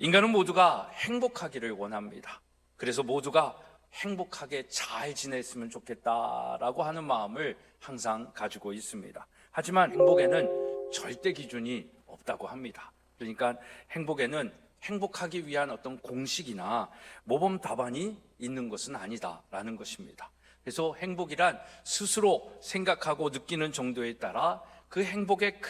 인간은 모두가 행복하기를 원합니다. 그래서 모두가 행복하게 잘 지냈으면 좋겠다라고 하는 마음을 항상 가지고 있습니다. 하지만 행복에는 절대 기준이 없다고 합니다. 그러니까 행복에는 행복하기 위한 어떤 공식이나 모범 답안이 있는 것은 아니다라는 것입니다. 그래서 행복이란 스스로 생각하고 느끼는 정도에 따라 그 행복의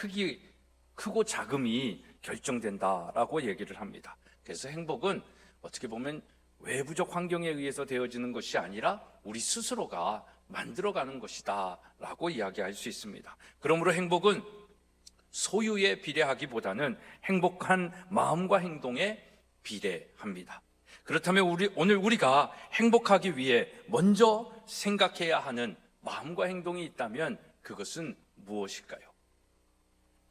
크고 작음이 결정된다라고 얘기를 합니다. 그래서 행복은 어떻게 보면 외부적 환경에 의해서 되어지는 것이 아니라 우리 스스로가 만들어가는 것이다 라고 이야기할 수 있습니다. 그러므로 행복은 소유에 비례하기보다는 행복한 마음과 행동에 비례합니다. 그렇다면 오늘 우리가 행복하기 위해 먼저 생각해야 하는 마음과 행동이 있다면 그것은 무엇일까요?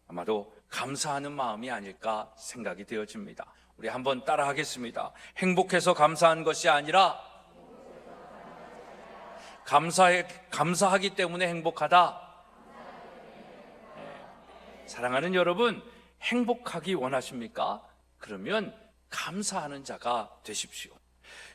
아마도 감사하는 마음이 아닐까 생각이 되어집니다. 우리 한번 따라 하겠습니다. 행복해서 감사한 것이 아니라 감사하기 때문에 행복하다. 사랑하는 여러분, 행복하기 원하십니까? 그러면 감사하는 자가 되십시오.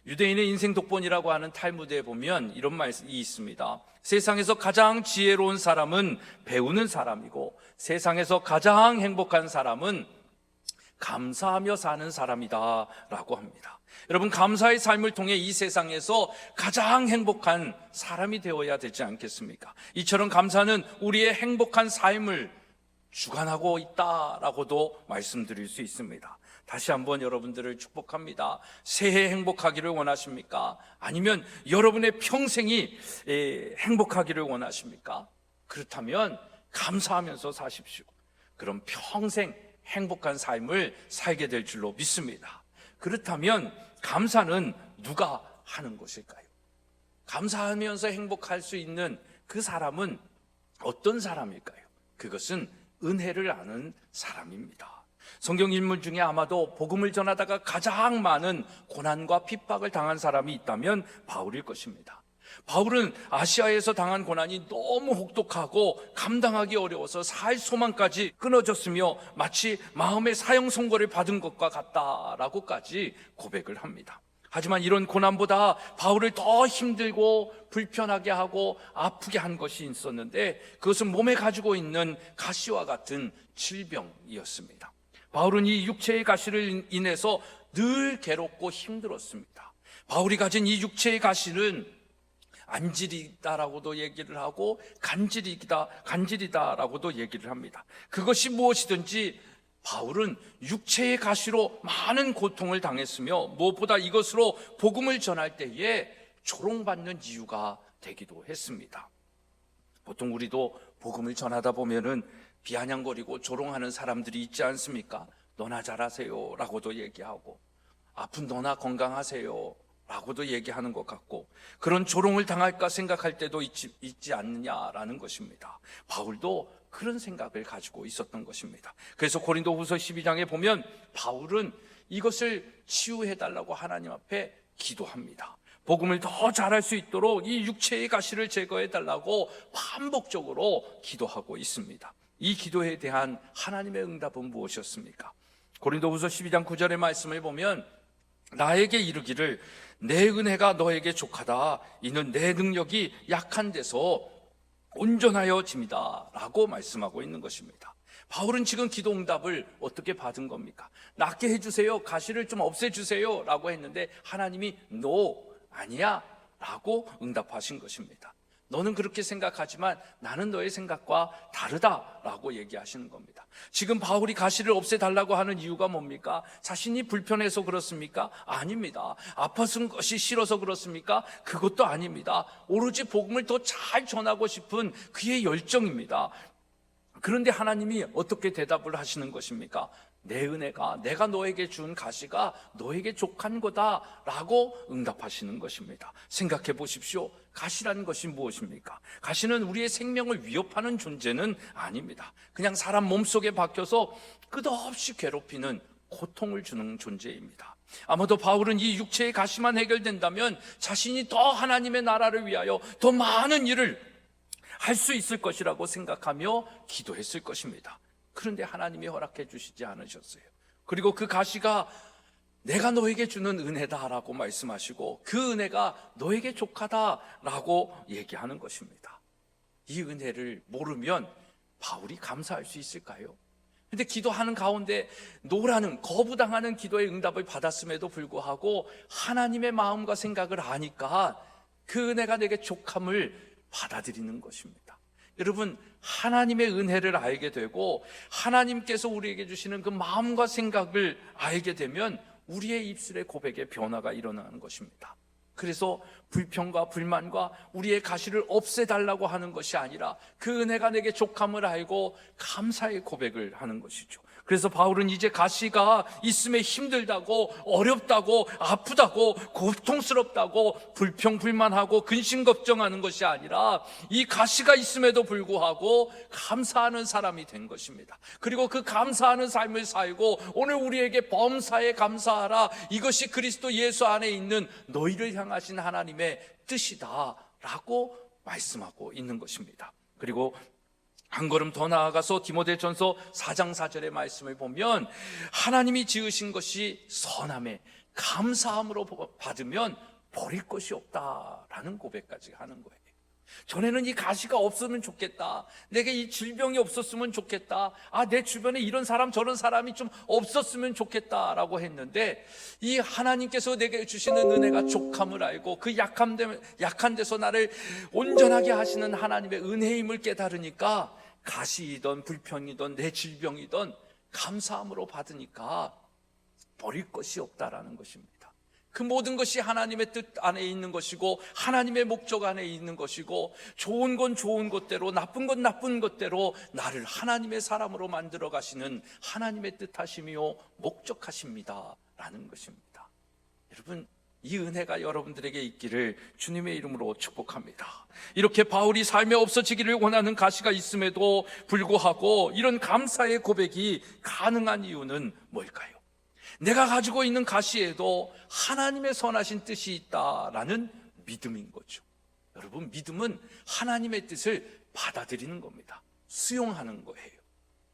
유대인의 인생 독본이라고 하는 탈무드에 보면 이런 말씀이 있습니다. 세상에서 가장 지혜로운 사람은 배우는 사람이고 세상에서 가장 행복한 사람은 감사하며 사는 사람이다 라고 합니다. 여러분, 감사의 삶을 통해 이 세상에서 가장 행복한 사람이 되어야 되지 않겠습니까? 이처럼 감사는 우리의 행복한 삶을 주관하고 있다라고도 말씀드릴 수 있습니다. 다시 한번 여러분들을 축복합니다. 새해 행복하기를 원하십니까? 아니면 여러분의 평생이 행복하기를 원하십니까? 그렇다면 감사하면서 사십시오. 그럼 평생 행복한 삶을 살게 될 줄로 믿습니다. 그렇다면 감사는 누가 하는 것일까요? 감사하면서 행복할 수 있는 그 사람은 어떤 사람일까요? 그것은 은혜를 아는 사람입니다. 성경 인물 중에 아마도 복음을 전하다가 가장 많은 고난과 핍박을 당한 사람이 있다면 바울일 것입니다. 바울은 아시아에서 당한 고난이 너무 혹독하고 감당하기 어려워서 살 소망까지 끊어졌으며 마치 마음의 사형 선고를 받은 것과 같다라고까지 고백을 합니다. 하지만 이런 고난보다 바울을 더 힘들고 불편하게 하고 아프게 한 것이 있었는데 그것은 몸에 가지고 있는 가시와 같은 질병이었습니다. 바울은 이 육체의 가시를 인해서 늘 괴롭고 힘들었습니다. 바울이 가진 이 육체의 가시는 안질이다라고도 얘기를 하고 간질이다라고도 얘기를 합니다. 그것이 무엇이든지 바울은 육체의 가시로 많은 고통을 당했으며 무엇보다 이것으로 복음을 전할 때에 조롱받는 이유가 되기도 했습니다. 보통 우리도 복음을 전하다 보면은 비아냥거리고 조롱하는 사람들이 있지 않습니까? 너나 잘하세요 라고도 얘기하고 아픈 너나 건강하세요 라고도 얘기하는 것 같고 그런 조롱을 당할까 생각할 때도 있지 않느냐라는 것입니다. 바울도 그런 생각을 가지고 있었던 것입니다. 그래서 고린도후서 12장에 보면 바울은 이것을 치유해달라고 하나님 앞에 기도합니다. 복음을 더 잘할 수 있도록 이 육체의 가시를 제거해달라고 반복적으로 기도하고 있습니다. 이 기도에 대한 하나님의 응답은 무엇이었습니까? 고린도후서 12장 9절의 말씀을 보면 나에게 이르기를 내 은혜가 너에게 족하다 이는 내 능력이 약한 데서 온전하여 짐이다 라고 말씀하고 있는 것입니다. 바울은 지금 기도 응답을 어떻게 받은 겁니까? 낫게 해주세요, 가시를 좀 없애주세요 라고 했는데 하나님이 No, 아니야 라고 응답하신 것입니다. 너는 그렇게 생각하지만 나는 너의 생각과 다르다라고 얘기하시는 겁니다. 지금 바울이 가시를 없애달라고 하는 이유가 뭡니까? 자신이 불편해서 그렇습니까? 아닙니다. 아파서 것이 싫어서 그렇습니까? 그것도 아닙니다. 오로지 복음을 더 잘 전하고 싶은 그의 열정입니다. 그런데 하나님이 어떻게 대답을 하시는 것입니까? 내 은혜가, 내가 너에게 준 가시가 너에게 족한 거다라고 응답하시는 것입니다. 생각해 보십시오. 가시라는 것이 무엇입니까? 가시는 우리의 생명을 위협하는 존재는 아닙니다. 그냥 사람 몸속에 박혀서 끝없이 괴롭히는 고통을 주는 존재입니다. 아마도 바울은 이 육체의 가시만 해결된다면 자신이 더 하나님의 나라를 위하여 더 많은 일을 할 수 있을 것이라고 생각하며 기도했을 것입니다. 그런데 하나님이 허락해 주시지 않으셨어요. 그리고 그 가시가 내가 너에게 주는 은혜다라고 말씀하시고 그 은혜가 너에게 족하다라고 얘기하는 것입니다. 이 은혜를 모르면 바울이 감사할 수 있을까요? 근데 기도하는 가운데 노라는 거부당하는 기도의 응답을 받았음에도 불구하고 하나님의 마음과 생각을 아니까 그 은혜가 내게 족함을 받아들이는 것입니다. 여러분, 하나님의 은혜를 알게 되고 하나님께서 우리에게 주시는 그 마음과 생각을 알게 되면 우리의 입술의 고백에 변화가 일어나는 것입니다. 그래서 불평과 불만과 우리의 가시를 없애달라고 하는 것이 아니라 그 은혜가 내게 족함을 알고 감사의 고백을 하는 것이죠. 그래서 바울은 이제 가시가 있음에 힘들다고, 어렵다고, 아프다고, 고통스럽다고 불평불만하고 근심걱정하는 것이 아니라 이 가시가 있음에도 불구하고 감사하는 사람이 된 것입니다. 그리고 그 감사하는 삶을 살고 오늘 우리에게 범사에 감사하라, 이것이 그리스도 예수 안에 있는 너희를 향하신 하나님의 뜻이다 라고 말씀하고 있는 것입니다. 그리고 한 걸음 더 나아가서 디모데전서 4장 4절의 말씀을 보면 하나님이 지으신 것이 선함에 감사함으로 받으면 버릴 것이 없다라는 고백까지 하는 거예요. 전에는 이 가시가 없으면 좋겠다, 내게 이 질병이 없었으면 좋겠다, 내 주변에 이런 사람 저런 사람이 좀 없었으면 좋겠다라고 했는데 이 하나님께서 내게 주시는 은혜가 족함을 알고 그 약한 데서 나를 온전하게 하시는 하나님의 은혜임을 깨달으니까 가시이던 불평이던 내 질병이던 감사함으로 받으니까 버릴 것이 없다라는 것입니다. 그 모든 것이 하나님의 뜻 안에 있는 것이고 하나님의 목적 안에 있는 것이고 좋은 건 좋은 것대로 나쁜 건 나쁜 것대로 나를 하나님의 사람으로 만들어 가시는 하나님의 뜻하심이요 목적하십니다 라는 것입니다. 여러분, 이 은혜가 여러분들에게 있기를 주님의 이름으로 축복합니다. 이렇게 바울이 삶에 없어지기를 원하는 가시가 있음에도 불구하고 이런 감사의 고백이 가능한 이유는 뭘까요? 내가 가지고 있는 가시에도 하나님의 선하신 뜻이 있다라는 믿음인 거죠. 여러분, 믿음은 하나님의 뜻을 받아들이는 겁니다. 수용하는 거예요.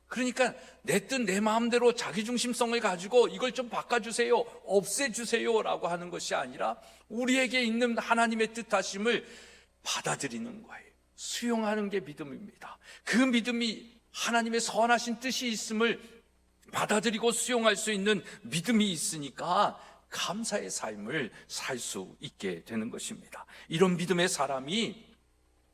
그러니까 내 뜻 내 마음대로 자기중심성을 가지고 이걸 좀 바꿔주세요, 없애주세요 라고 하는 것이 아니라 우리에게 있는 하나님의 뜻하심을 받아들이는 거예요. 수용하는 게 믿음입니다. 그 믿음이 하나님의 선하신 뜻이 있음을 받아들이고 수용할 수 있는 믿음이 있으니까 감사의 삶을 살 수 있게 되는 것입니다. 이런 믿음의 사람이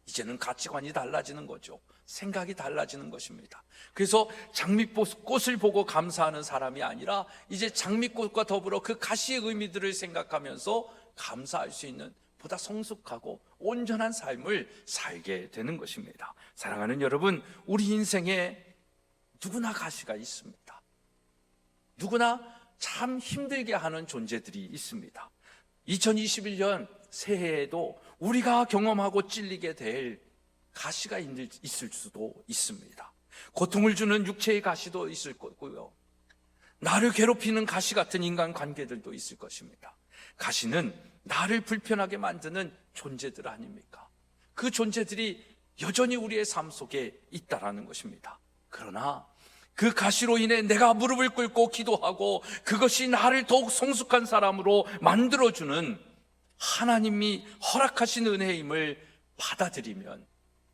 이제는 가치관이 달라지는 거죠. 생각이 달라지는 것입니다. 그래서 장미꽃을 보고 감사하는 사람이 아니라 이제 장미꽃과 더불어 그 가시의 의미들을 생각하면서 감사할 수 있는 보다 성숙하고 온전한 삶을 살게 되는 것입니다. 사랑하는 여러분, 우리 인생에 누구나 가시가 있습니다. 누구나 참 힘들게 하는 존재들이 있습니다. 2021년 새해에도 우리가 경험하고 찔리게 될 가시가 있을 수도 있습니다. 고통을 주는 육체의 가시도 있을 거고요, 나를 괴롭히는 가시 같은 인간관계들도 있을 것입니다. 가시는 나를 불편하게 만드는 존재들 아닙니까? 그 존재들이 여전히 우리의 삶 속에 있다라는 것입니다. 그러나 그 가시로 인해 내가 무릎을 꿇고 기도하고 그것이 나를 더욱 성숙한 사람으로 만들어주는 하나님이 허락하신 은혜임을 받아들이면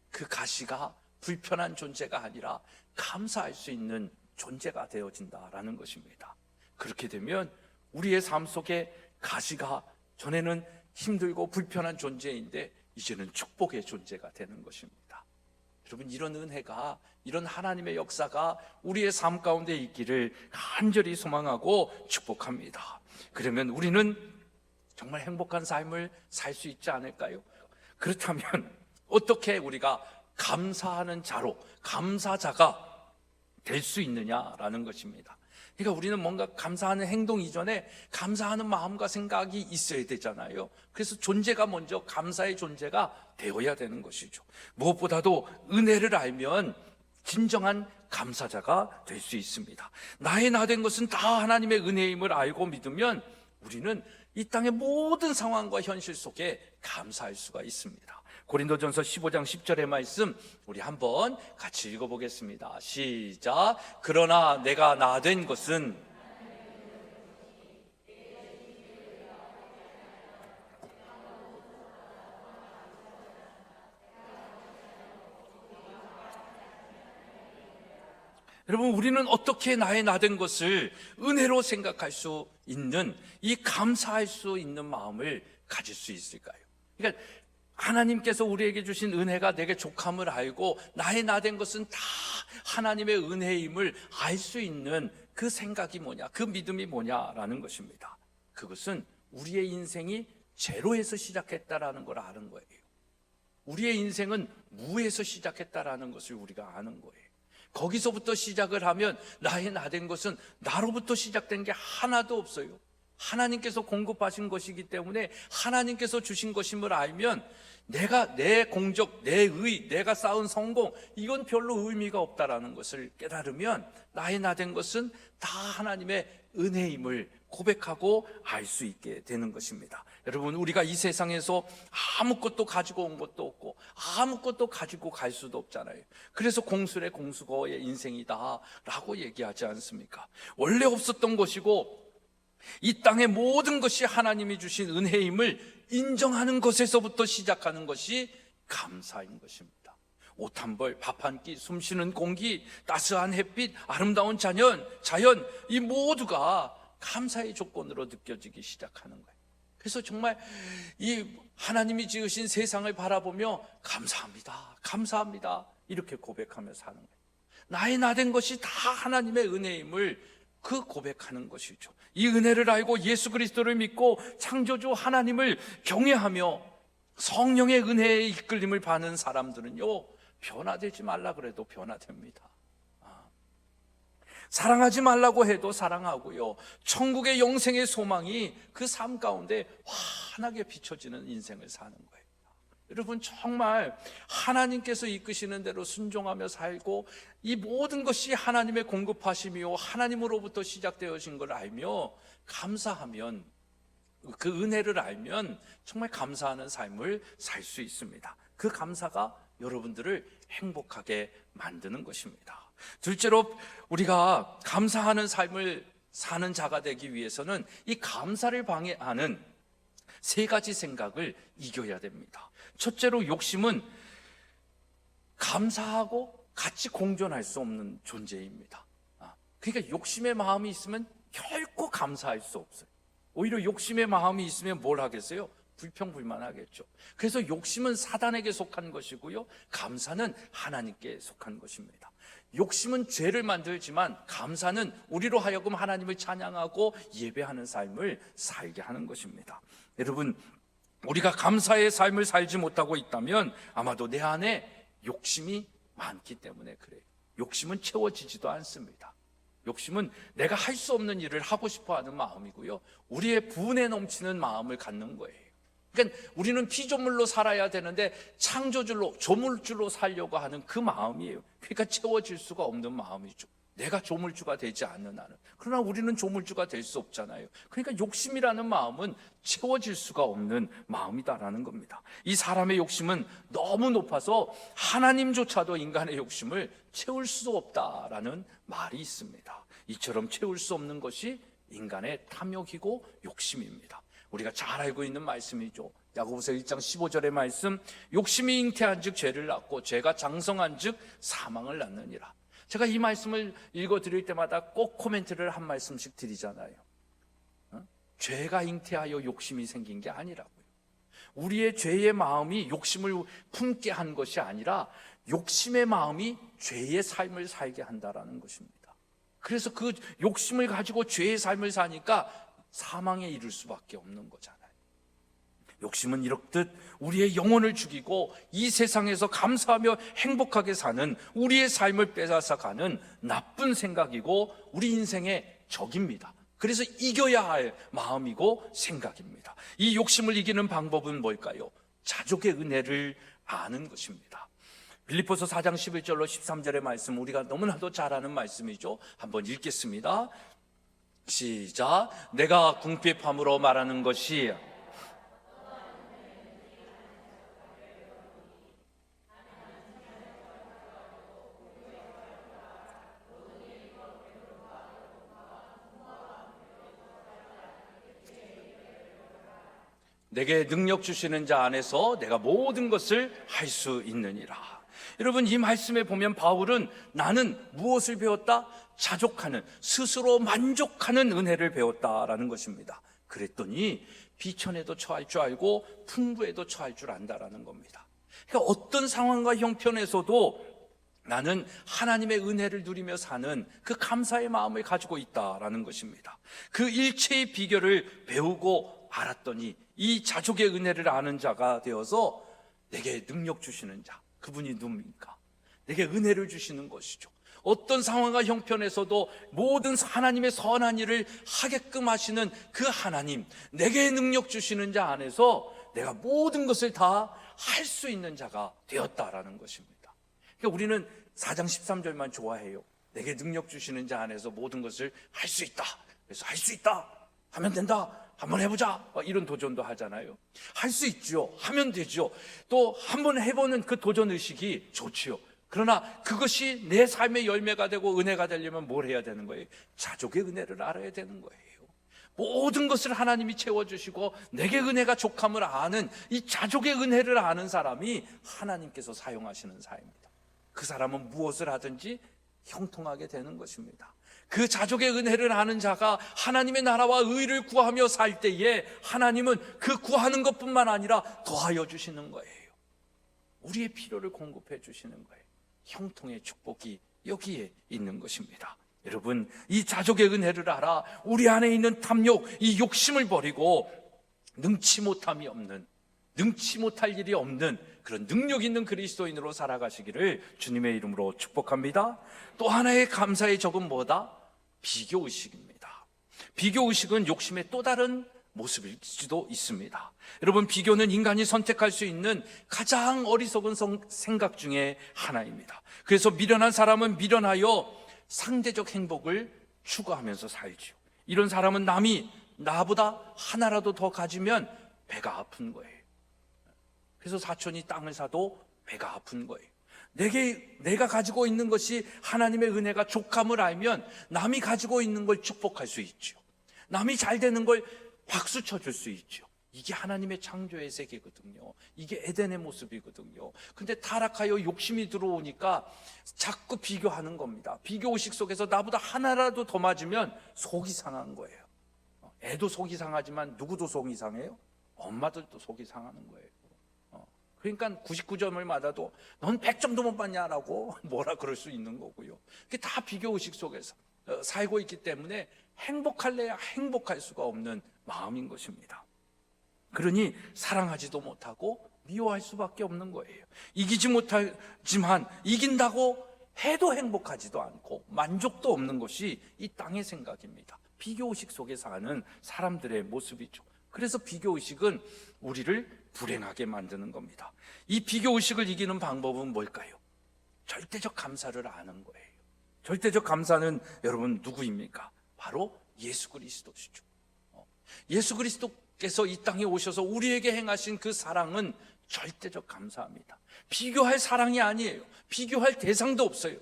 그 가시가 불편한 존재가 아니라 감사할 수 있는 존재가 되어진다라는 것입니다. 그렇게 되면 우리의 삶 속에 가시가 전에는 힘들고 불편한 존재인데 이제는 축복의 존재가 되는 것입니다. 여러분, 이런 은혜가, 이런 하나님의 역사가 우리의 삶 가운데 있기를 간절히 소망하고 축복합니다. 그러면 우리는 정말 행복한 삶을 살 수 있지 않을까요? 그렇다면 어떻게 우리가 감사하는 자로, 감사자가 될 수 있느냐라는 것입니다. 그러니까 우리는 뭔가 감사하는 행동 이전에 감사하는 마음과 생각이 있어야 되잖아요. 그래서 존재가 먼저 감사의 존재가 되어야 되는 것이죠. 무엇보다도 은혜를 알면 진정한 감사자가 될 수 있습니다. 나의 나 된 것은 다 하나님의 은혜임을 알고 믿으면 우리는 이 땅의 모든 상황과 현실 속에 감사할 수가 있습니다. 고린도전서 15장 10절의 말씀 우리 한번 같이 읽어보겠습니다. 시작. 그러나 내가 나 된 것은 여러분, 우리는 어떻게 나의 나된 것을 은혜로 생각할 수 있는, 이 감사할 수 있는 마음을 가질 수 있을까요? 그러니까 하나님께서 우리에게 주신 은혜가 내게 족함을 알고 나의 나된 것은 다 하나님의 은혜임을 알 수 있는 그 생각이 뭐냐, 그 믿음이 뭐냐라는 것입니다. 그것은 우리의 인생이 제로에서 시작했다라는 걸 아는 거예요. 우리의 인생은 무에서 시작했다라는 것을 우리가 아는 거예요. 거기서부터 시작을 하면 나의 나된 것은 나로부터 시작된 게 하나도 없어요. 하나님께서 공급하신 것이기 때문에 하나님께서 주신 것임을 알면 내가 내 공적, 내 의, 내가 쌓은 성공, 이건 별로 의미가 없다라는 것을 깨달으면 나의 나된 것은 다 하나님의 은혜임을 고백하고 알 수 있게 되는 것입니다. 여러분, 우리가 이 세상에서 아무것도 가지고 온 것도 없고 아무것도 가지고 갈 수도 없잖아요. 그래서 공술의 공수거의 인생이다 라고 얘기하지 않습니까? 원래 없었던 것이고 이 땅의 모든 것이 하나님이 주신 은혜임을 인정하는 것에서부터 시작하는 것이 감사인 것입니다. 옷 한 벌, 밥 한 끼, 숨쉬는 공기, 따스한 햇빛, 아름다운 자연, 이 모두가 감사의 조건으로 느껴지기 시작하는 거예요. 그래서 정말 이 하나님이 지으신 세상을 바라보며 감사합니다, 감사합니다 이렇게 고백하며 사는 거예요. 나의 나된 것이 다 하나님의 은혜임을 그 고백하는 것이죠. 이 은혜를 알고 예수 그리스도를 믿고 창조주 하나님을 경외하며 성령의 은혜에 이끌림을 받는 사람들은요, 변화되지 말라 그래도 변화됩니다. 사랑하지 말라고 해도 사랑하고요, 천국의 영생의 소망이 그 삶 가운데 환하게 비춰지는 인생을 사는 거예요. 여러분, 정말 하나님께서 이끄시는 대로 순종하며 살고 이 모든 것이 하나님의 공급하심이요 하나님으로부터 시작되어진 걸 알며 감사하면, 그 은혜를 알면 정말 감사하는 삶을 살 수 있습니다. 그 감사가 여러분들을 행복하게 만드는 것입니다. 둘째로, 우리가 감사하는 삶을 사는 자가 되기 위해서는 이 감사를 방해하는 세 가지 생각을 이겨야 됩니다. 첫째로, 욕심은 감사하고 같이 공존할 수 없는 존재입니다. 그러니까 욕심의 마음이 있으면 결코 감사할 수 없어요. 오히려 욕심의 마음이 있으면 뭘 하겠어요? 불평불만하겠죠. 그래서 욕심은 사단에게 속한 것이고요, 감사는 하나님께 속한 것입니다. 욕심은 죄를 만들지만 감사는 우리로 하여금 하나님을 찬양하고 예배하는 삶을 살게 하는 것입니다. 여러분, 우리가 감사의 삶을 살지 못하고 있다면 아마도 내 안에 욕심이 많기 때문에 그래요. 욕심은 채워지지도 않습니다. 욕심은 내가 할 수 없는 일을 하고 싶어 하는 마음이고요, 우리의 분에 넘치는 마음을 갖는 거예요. 그러니까 우리는 피조물로 살아야 되는데 창조줄로, 조물주로 살려고 하는 그 마음이에요. 그러니까 채워질 수가 없는 마음이죠. 내가 조물주가 되지 않는 한은. 그러나 우리는 조물주가 될 수 없잖아요. 그러니까 욕심이라는 마음은 채워질 수가 없는 마음이다라는 겁니다. 이 사람의 욕심은 너무 높아서 하나님조차도 인간의 욕심을 채울 수 없다라는 말이 있습니다. 이처럼 채울 수 없는 것이 인간의 탐욕이고 욕심입니다. 우리가 잘 알고 있는 말씀이죠. 야고보서 1장 15절의 말씀, 욕심이 잉태한 즉 죄를 낳고 죄가 장성한 즉 사망을 낳느니라. 제가 이 말씀을 읽어드릴 때마다 꼭 코멘트를 한 말씀씩 드리잖아요. 죄가 잉태하여 욕심이 생긴 게 아니라고요. 우리의 죄의 마음이 욕심을 품게 한 것이 아니라 욕심의 마음이 죄의 삶을 살게 한다라는 것입니다. 그래서 그 욕심을 가지고 죄의 삶을 사니까 사망에 이를 수밖에 없는 거잖아요. 욕심은 이렇듯 우리의 영혼을 죽이고 이 세상에서 감사하며 행복하게 사는 우리의 삶을 빼앗아가는 나쁜 생각이고 우리 인생의 적입니다. 그래서 이겨야 할 마음이고 생각입니다. 이 욕심을 이기는 방법은 뭘까요? 자족의 은혜를 아는 것입니다. 빌립보서 4장 11절로 13절의 말씀, 우리가 너무나도 잘 아는 말씀이죠. 한번 읽겠습니다. 시작. 내가 궁핍함으로 말하는 것이 내게 능력 주시는 자 안에서 내가 모든 것을 할 수 있느니라. 여러분, 이 말씀에 보면 바울은 나는 무엇을 배웠다? 자족하는, 스스로 만족하는 은혜를 배웠다라는 것입니다. 그랬더니 비천에도 처할 줄 알고 풍부에도 처할 줄 안다라는 겁니다. 그러니까 어떤 상황과 형편에서도 나는 하나님의 은혜를 누리며 사는 그 감사의 마음을 가지고 있다라는 것입니다. 그 일체의 비결을 배우고 알았더니 이 자족의 은혜를 아는 자가 되어서 내게 능력 주시는 자, 그분이 누굽니까? 내게 은혜를 주시는 것이죠. 어떤 상황과 형편에서도 모든 하나님의 선한 일을 하게끔 하시는 그 하나님, 내게 능력 주시는 자 안에서 내가 모든 것을 다 할 수 있는 자가 되었다라는 것입니다. 그러니까 우리는 4장 13절만 좋아해요. 내게 능력 주시는 자 안에서 모든 것을 할 수 있다. 그래서 할 수 있다, 하면 된다, 한번 해보자, 이런 도전도 하잖아요. 할 수 있죠, 하면 되죠. 또 한번 해보는 그 도전의식이 좋지요. 그러나 그것이 내 삶의 열매가 되고 은혜가 되려면 뭘 해야 되는 거예요? 자족의 은혜를 알아야 되는 거예요. 모든 것을 하나님이 채워주시고 내게 은혜가 족함을 아는 이 자족의 은혜를 아는 사람이 하나님께서 사용하시는 사입니다. 그 사람은 무엇을 하든지 형통하게 되는 것입니다. 그 자족의 은혜를 아는 자가 하나님의 나라와 의를 구하며 살 때에 하나님은 그 구하는 것뿐만 아니라 더하여 주시는 거예요. 우리의 필요를 공급해 주시는 거예요. 형통의 축복이 여기에 있는 것입니다. 여러분, 이 자족의 은혜를 알아 우리 안에 있는 탐욕, 이 욕심을 버리고 능치 못함이 없는, 능치 못할 일이 없는 그런 능력 있는 그리스도인으로 살아가시기를 주님의 이름으로 축복합니다. 또 하나의 감사의 적은 뭐다? 비교의식입니다. 비교의식은 욕심의 또 다른 모습일 수도 있습니다. 여러분, 비교는 인간이 선택할 수 있는 가장 어리석은 생각 중에 하나입니다. 그래서 미련한 사람은 미련하여 상대적 행복을 추구하면서 살죠. 이런 사람은 남이 나보다 하나라도 더 가지면 배가 아픈 거예요. 그래서 사촌이 땅을 사도 배가 아픈 거예요. 내가 가지고 있는 것이 하나님의 은혜가 족함을 알면 남이 가지고 있는 걸 축복할 수 있죠. 남이 잘 되는 걸 박수 쳐줄 수 있죠. 이게 하나님의 창조의 세계거든요. 이게 에덴의 모습이거든요. 근데 타락하여 욕심이 들어오니까 자꾸 비교하는 겁니다. 비교의식 속에서 나보다 하나라도 더 맞으면 속이 상한 거예요. 애도 속이 상하지만 누구도 속이 상해요? 엄마들도 속이 상하는 거예요. 그러니까 99점을 맞아도 넌 100점도 못 받냐라고 뭐라 그럴 수 있는 거고요. 그게 다 비교의식 속에서 살고 있기 때문에 행복할래야 행복할 수가 없는 마음인 것입니다. 그러니 사랑하지도 못하고 미워할 수밖에 없는 거예요. 이기지 못하지만 이긴다고 해도 행복하지도 않고 만족도 없는 것이 이 땅의 생각입니다. 비교의식 속에 사는 사람들의 모습이죠. 그래서 비교의식은 우리를 불행하게 만드는 겁니다. 이 비교의식을 이기는 방법은 뭘까요? 절대적 감사를 아는 거예요. 절대적 감사는 여러분 누구입니까? 바로 예수 그리스도시죠. 예수 그리스도께서 이 땅에 오셔서 우리에게 행하신 그 사랑은 절대적 감사합니다. 비교할 사랑이 아니에요. 비교할 대상도 없어요.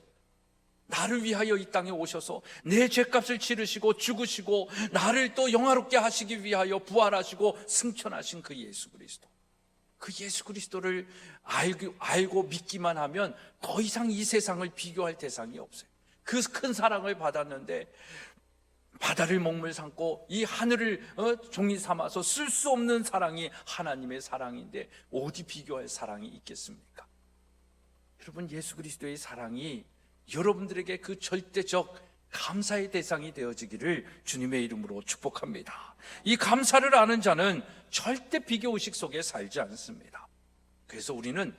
나를 위하여 이 땅에 오셔서 내 죄값을 치르시고 죽으시고 나를 또 영화롭게 하시기 위하여 부활하시고 승천하신 그 예수 그리스도, 그 예수 그리스도를 알고 믿기만 하면 더 이상 이 세상을 비교할 대상이 없어요. 그 큰 사랑을 받았는데 바다를 먹물 삼고 이 하늘을 종이 삼아서 쓸 수 없는 사랑이 하나님의 사랑인데 어디 비교할 사랑이 있겠습니까? 여러분, 예수 그리스도의 사랑이 여러분들에게 그 절대적 감사의 대상이 되어지기를 주님의 이름으로 축복합니다. 이 감사를 아는 자는 절대 비교의식 속에 살지 않습니다. 그래서 우리는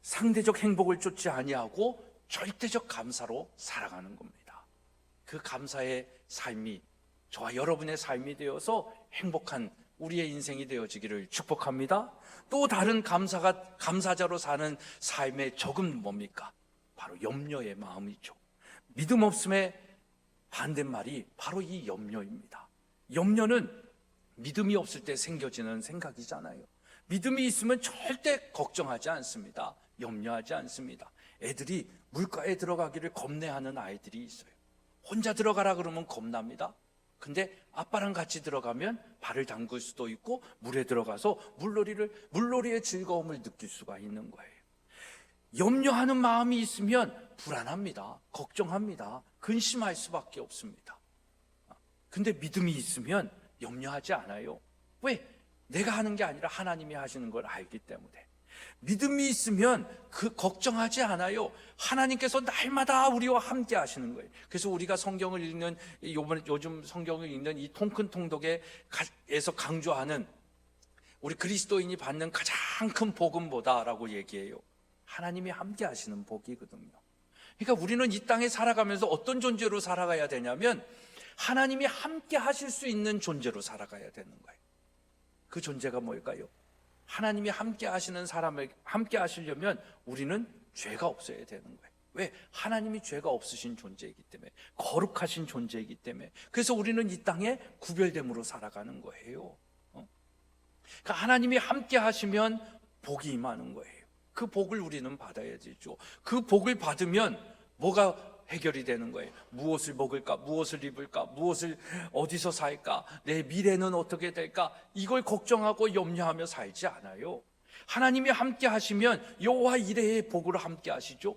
상대적 행복을 쫓지 아니하고 절대적 감사로 살아가는 겁니다. 그 감사의 삶이 저와 여러분의 삶이 되어서 행복한 우리의 인생이 되어지기를 축복합니다. 또 다른 감사자로 사는 삶의 적은 뭡니까? 바로 염려의 마음이죠. 믿음 없음의 반대말이 바로 이 염려입니다. 염려는 믿음이 없을 때 생겨지는 생각이잖아요. 믿음이 있으면 절대 걱정하지 않습니다. 염려하지 않습니다. 애들이 물가에 들어가기를 겁내하는 아이들이 있어요. 혼자 들어가라 그러면 겁납니다. 근데 아빠랑 같이 들어가면 발을 담글 수도 있고 물에 들어가서 물놀이의 즐거움을 느낄 수가 있는 거예요. 염려하는 마음이 있으면 불안합니다. 걱정합니다. 근심할 수밖에 없습니다. 근데 믿음이 있으면 염려하지 않아요. 왜? 내가 하는 게 아니라 하나님이 하시는 걸 알기 때문에. 믿음이 있으면 그 걱정하지 않아요. 하나님께서 날마다 우리와 함께 하시는 거예요. 그래서 우리가 성경을 읽는, 요즘 성경을 읽는 이 통큰 통독에서 강조하는 우리 그리스도인이 받는 가장 큰 복음보다라고 얘기해요. 하나님이 함께 하시는 복이거든요. 그러니까 우리는 이 땅에 살아가면서 어떤 존재로 살아가야 되냐면 하나님이 함께 하실 수 있는 존재로 살아가야 되는 거예요. 그 존재가 뭘까요? 하나님이 함께 하시는 사람을 함께 하시려면 우리는 죄가 없어야 되는 거예요. 왜? 하나님이 죄가 없으신 존재이기 때문에, 거룩하신 존재이기 때문에. 그래서 우리는 이 땅에 구별됨으로 살아가는 거예요. 그러니까 하나님이 함께 하시면 복이 임하는 거예요. 그 복을 우리는 받아야 되죠. 그 복을 받으면 뭐가 해결이 되는 거예요. 무엇을 먹을까? 무엇을 입을까? 무엇을 어디서 살까? 내 미래는 어떻게 될까? 이걸 걱정하고 염려하며 살지 않아요. 하나님이 함께 하시면 여호와 이레의 복으로 함께 하시죠.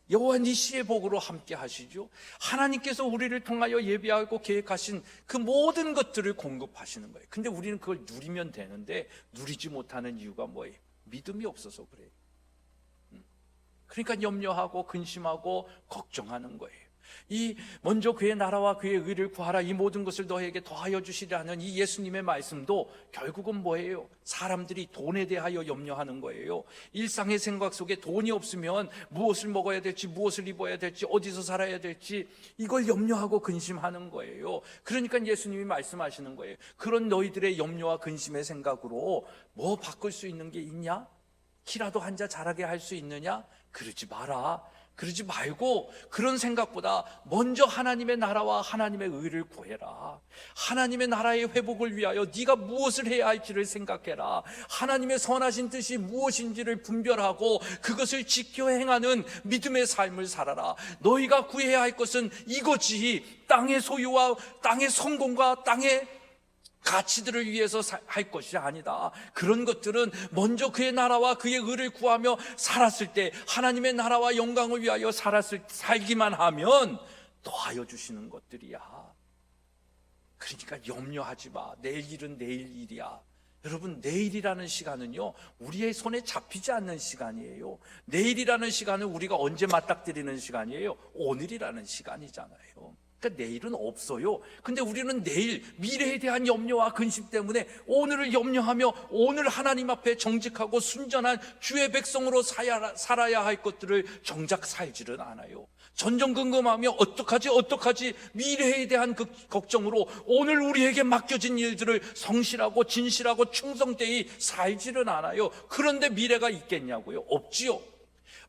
여호와 니시의 복으로 함께 하시죠. 하나님께서 우리를 통하여 예비하고 계획하신 그 모든 것들을 공급하시는 거예요. 근데 우리는 그걸 누리면 되는데 누리지 못하는 이유가 뭐예요? 믿음이 없어서 그래요. 그러니까 염려하고 근심하고 걱정하는 거예요. 먼저 그의 나라와 그의 의를 구하라, 이 모든 것을 너에게 더하여 주시라는 이 예수님의 말씀도 결국은 뭐예요? 사람들이 돈에 대하여 염려하는 거예요. 일상의 생각 속에 돈이 없으면 무엇을 먹어야 될지, 무엇을 입어야 될지, 어디서 살아야 될지, 이걸 염려하고 근심하는 거예요. 그러니까 예수님이 말씀하시는 거예요. 그런 너희들의 염려와 근심의 생각으로 뭐 바꿀 수 있는 게 있냐? 키라도 한 자 자라게 할 수 있느냐? 그러지 마라. 그러지 말고 그런 생각보다 먼저 하나님의 나라와 하나님의 의를 구해라. 하나님의 나라의 회복을 위하여 네가 무엇을 해야 할지를 생각해라. 하나님의 선하신 뜻이 무엇인지를 분별하고 그것을 지켜 행하는 믿음의 삶을 살아라. 너희가 구해야 할 것은 이거지, 땅의 소유와 땅의 성공과 땅의 가치들을 위해서 할 것이 아니다. 그런 것들은 먼저 그의 나라와 그의 의를 구하며 살았을 때, 하나님의 나라와 영광을 위하여 살기만 하면 더하여 주시는 것들이야. 그러니까 염려하지 마. 내일 일은 내일 일이야. 여러분, 내일이라는 시간은요, 우리의 손에 잡히지 않는 시간이에요. 내일이라는 시간은 우리가 언제 맞닥뜨리는 시간이에요? 오늘이라는 시간이잖아요. 그러니까 내일은 없어요. 근데 우리는 내일 미래에 대한 염려와 근심 때문에 오늘을 염려하며 오늘 하나님 앞에 정직하고 순전한 주의 백성으로 살아야 할 것들을 정작 살지는 않아요. 전전긍긍하며 어떡하지 미래에 대한 그 걱정으로 오늘 우리에게 맡겨진 일들을 성실하고 진실하고 충성되이 살지는 않아요. 그런데 미래가 있겠냐고요? 없지요.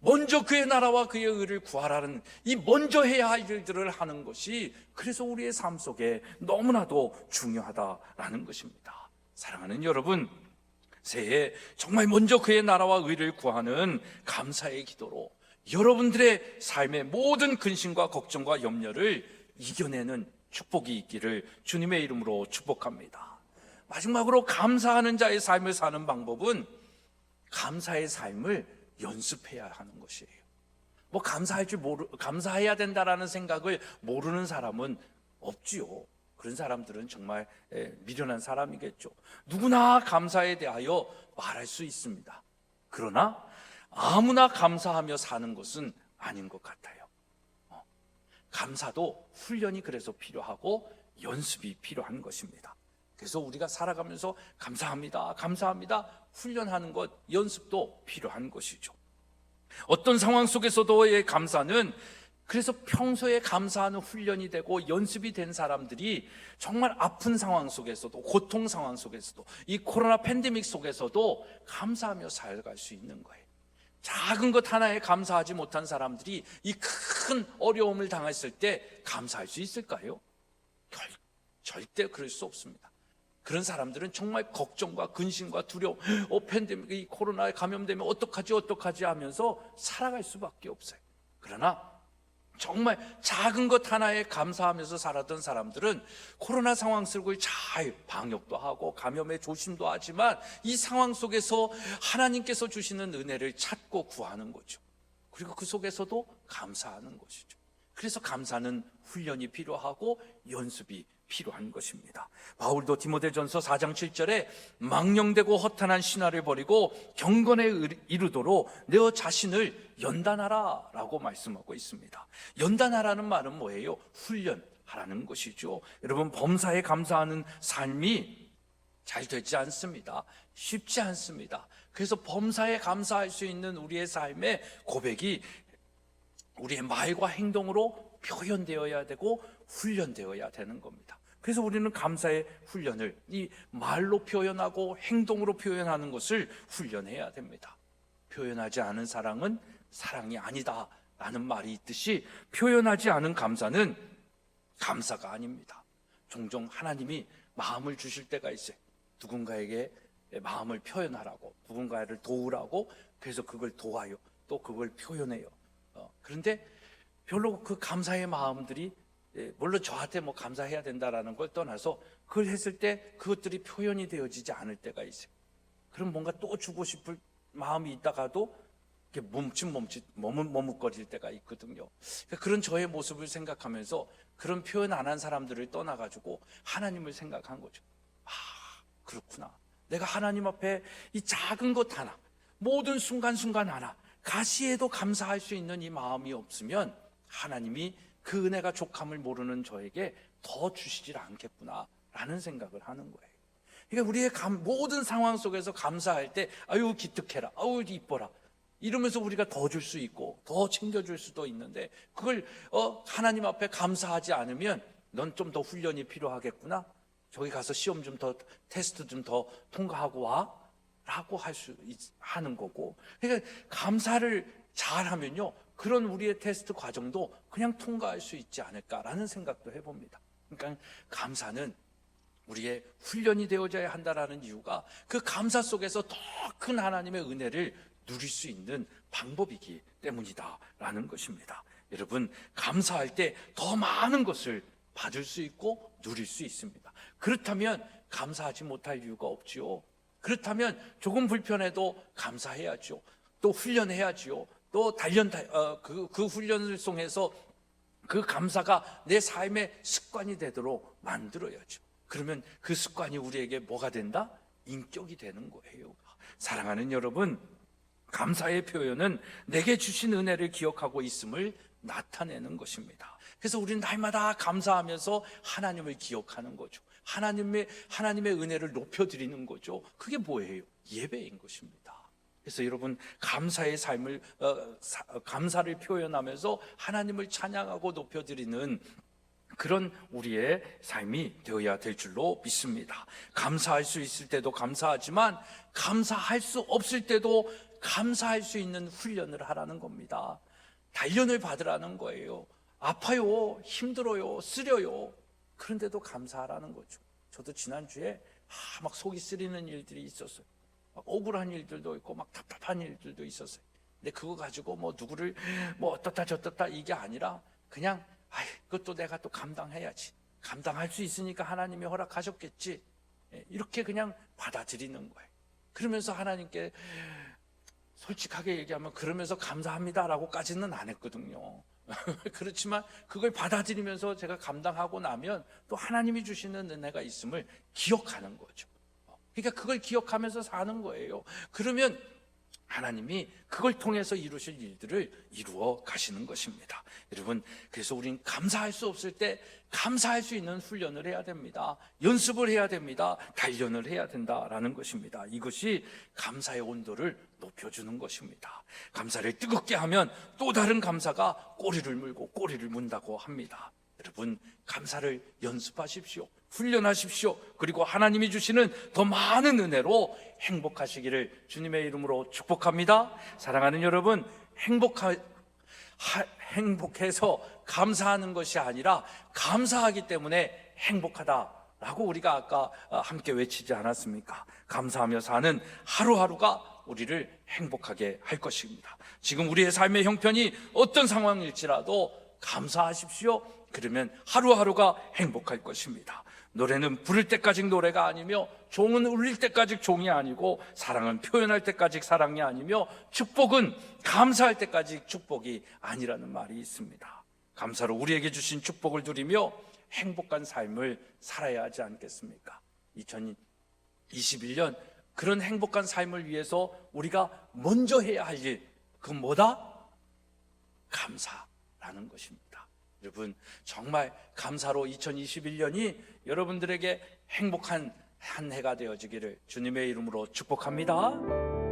먼저 그의 나라와 그의 의를 구하라는 이 먼저 해야 할 일들을 하는 것이 그래서 우리의 삶 속에 너무나도 중요하다라는 것입니다. 사랑하는 여러분, 새해 정말 먼저 그의 나라와 의를 구하는 감사의 기도로 여러분들의 삶의 모든 근심과 걱정과 염려를 이겨내는 축복이 있기를 주님의 이름으로 축복합니다. 마지막으로 감사하는 자의 삶을 사는 방법은 감사의 삶을 연습해야 하는 것이에요. 뭐 감사해야 된다라는 생각을 모르는 사람은 없지요. 그런 사람들은 정말 미련한 사람이겠죠. 누구나 감사에 대하여 말할 수 있습니다. 그러나 아무나 감사하며 사는 것은 아닌 것 같아요. 감사도 훈련이 그래서 필요하고 연습이 필요한 것입니다. 그래서 우리가 살아가면서 감사합니다, 감사합니다 훈련하는 것, 연습도 필요한 것이죠. 어떤 상황 속에서도의 감사는 그래서 평소에 감사하는 훈련이 되고 연습이 된 사람들이 정말 아픈 상황 속에서도, 고통 상황 속에서도, 이 코로나 팬데믹 속에서도 감사하며 살아갈 수 있는 거예요. 작은 것 하나에 감사하지 못한 사람들이 이 큰 어려움을 당했을 때 감사할 수 있을까요? 절대 그럴 수 없습니다. 그런 사람들은 정말 걱정과 근심과 두려움, 팬데믹, 이 코로나에 감염되면 어떡하지 하면서 살아갈 수밖에 없어요. 그러나 정말 작은 것 하나에 감사하면서 살았던 사람들은 코로나 상황 속을 잘 방역도 하고 감염에 조심도 하지만 이 상황 속에서 하나님께서 주시는 은혜를 찾고 구하는 거죠. 그리고 그 속에서도 감사하는 것이죠. 그래서 감사는 훈련이 필요하고 연습이 필요한 것입니다. 바울도 디모데전서 4장 7절에 망령되고 허탄한 신화를 버리고 경건에 이르도록 너 자신을 연단하라 라고 말씀하고 있습니다. 연단하라는 말은 뭐예요? 훈련하라는 것이죠. 여러분, 범사에 감사하는 삶이 잘 되지 않습니다. 쉽지 않습니다. 그래서 범사에 감사할 수 있는 우리의 삶의 고백이 우리의 말과 행동으로 표현되어야 되고 훈련되어야 되는 겁니다. 그래서 우리는 감사의 훈련을 이 말로 표현하고 행동으로 표현하는 것을 훈련해야 됩니다. 표현하지 않은 사랑은 사랑이 아니다 라는 말이 있듯이 표현하지 않은 감사는 감사가 아닙니다. 종종 하나님이 마음을 주실 때가 있어요. 누군가에게 마음을 표현하라고, 누군가를 도우라고, 그래서 그걸 도와요. 또 그걸 표현해요. 그런데 별로 그 감사의 마음들이, 물론 저한테 뭐 감사해야 된다라는 걸 떠나서 그걸 했을 때 그것들이 표현이 되어지지 않을 때가 있어요. 그럼 뭔가 또 주고 싶을 마음이 있다가도 이렇게 머뭇거릴 때가 있거든요. 그런 저의 모습을 생각하면서 그런 표현 안 한 사람들을 떠나가지고 하나님을 생각한 거죠. 아, 그렇구나. 내가 하나님 앞에 이 작은 것 하나, 모든 순간순간 하나, 가시에도 감사할 수 있는 이 마음이 없으면 하나님이 그 은혜가 족함을 모르는 저에게 더 주시질 않겠구나 라는 생각을 하는 거예요. 그러니까 우리의 모든 상황 속에서 감사할 때 아유 기특해라, 아유 이뻐라 이러면서 우리가 더 줄 수 있고 더 챙겨줄 수도 있는데, 그걸 하나님 앞에 감사하지 않으면 넌 좀 더 훈련이 필요하겠구나, 저기 가서 시험 좀 더, 테스트 좀 더 통과하고 와 라고 하는 거고. 그러니까 감사를 잘하면요, 그런 우리의 테스트 과정도 그냥 통과할 수 있지 않을까라는 생각도 해봅니다. 그러니까 감사는 우리의 훈련이 되어져야 한다라는 이유가 그 감사 속에서 더 큰 하나님의 은혜를 누릴 수 있는 방법이기 때문이다라는 것입니다. 여러분, 감사할 때 더 많은 것을 받을 수 있고 누릴 수 있습니다. 그렇다면 감사하지 못할 이유가 없지요. 그렇다면 조금 불편해도 감사해야죠. 또 훈련해야지요. 또 그 훈련을 통해서 그 감사가 내 삶의 습관이 되도록 만들어야죠. 그러면 그 습관이 우리에게 뭐가 된다? 인격이 되는 거예요. 사랑하는 여러분, 감사의 표현은 내게 주신 은혜를 기억하고 있음을 나타내는 것입니다. 그래서 우리는 날마다 감사하면서 하나님을 기억하는 거죠. 하나님의 은혜를 높여드리는 거죠. 그게 뭐예요? 예배인 것입니다. 그래서 여러분, 감사의 삶을 감사를 표현하면서 하나님을 찬양하고 높여드리는 그런 우리의 삶이 되어야 될 줄로 믿습니다. 감사할 수 있을 때도 감사하지만 감사할 수 없을 때도 감사할 수 있는 훈련을 하라는 겁니다. 단련을 받으라는 거예요. 아파요, 힘들어요, 쓰려요. 그런데도 감사하라는 거죠. 저도 지난주에 막 속이 쓰리는 일들이 있었어요. 막 억울한 일들도 있고 막 답답한 일들도 있었어요. 근데 그거 가지고 뭐 누구를 뭐 어떻다 저떻다 이게 아니라 그냥 그것도 내가 또 감당해야지. 감당할 수 있으니까 하나님이 허락하셨겠지. 이렇게 그냥 받아들이는 거예요. 그러면서 하나님께 솔직하게 얘기하면 그러면서 감사합니다라고까지는 안 했거든요. 그렇지만 그걸 받아들이면서 제가 감당하고 나면 또 하나님이 주시는 은혜가 있음을 기억하는 거죠. 그러니까 그걸 기억하면서 사는 거예요. 그러면 하나님이 그걸 통해서 이루실 일들을 이루어 가시는 것입니다. 여러분, 그래서 우린 감사할 수 없을 때 감사할 수 있는 훈련을 해야 됩니다. 연습을 해야 됩니다. 단련을 해야 된다라는 것입니다. 이것이 감사의 온도를 높여주는 것입니다. 감사를 뜨겁게 하면 또 다른 감사가 꼬리를 물고 꼬리를 문다고 합니다. 여러분, 감사를 연습하십시오. 훈련하십시오. 그리고 하나님이 주시는 더 많은 은혜로 행복하시기를 주님의 이름으로 축복합니다. 사랑하는 여러분, 행복해서 감사하는 것이 아니라 감사하기 때문에 행복하다라고 우리가 아까 함께 외치지 않았습니까? 감사하며 사는 하루하루가 우리를 행복하게 할 것입니다. 지금 우리의 삶의 형편이 어떤 상황일지라도 감사하십시오. 그러면 하루하루가 행복할 것입니다. 노래는 부를 때까지 노래가 아니며 종은 울릴 때까지 종이 아니고 사랑은 표현할 때까지 사랑이 아니며 축복은 감사할 때까지 축복이 아니라는 말이 있습니다. 감사로 우리에게 주신 축복을 누리며 행복한 삶을 살아야 하지 않겠습니까? 2021년 그런 행복한 삶을 위해서 우리가 먼저 해야 할 일, 그건 뭐다? 감사라는 것입니다. 여러분, 정말 감사로 2021년이 여러분들에게 행복한 한 해가 되어지기를 주님의 이름으로 축복합니다.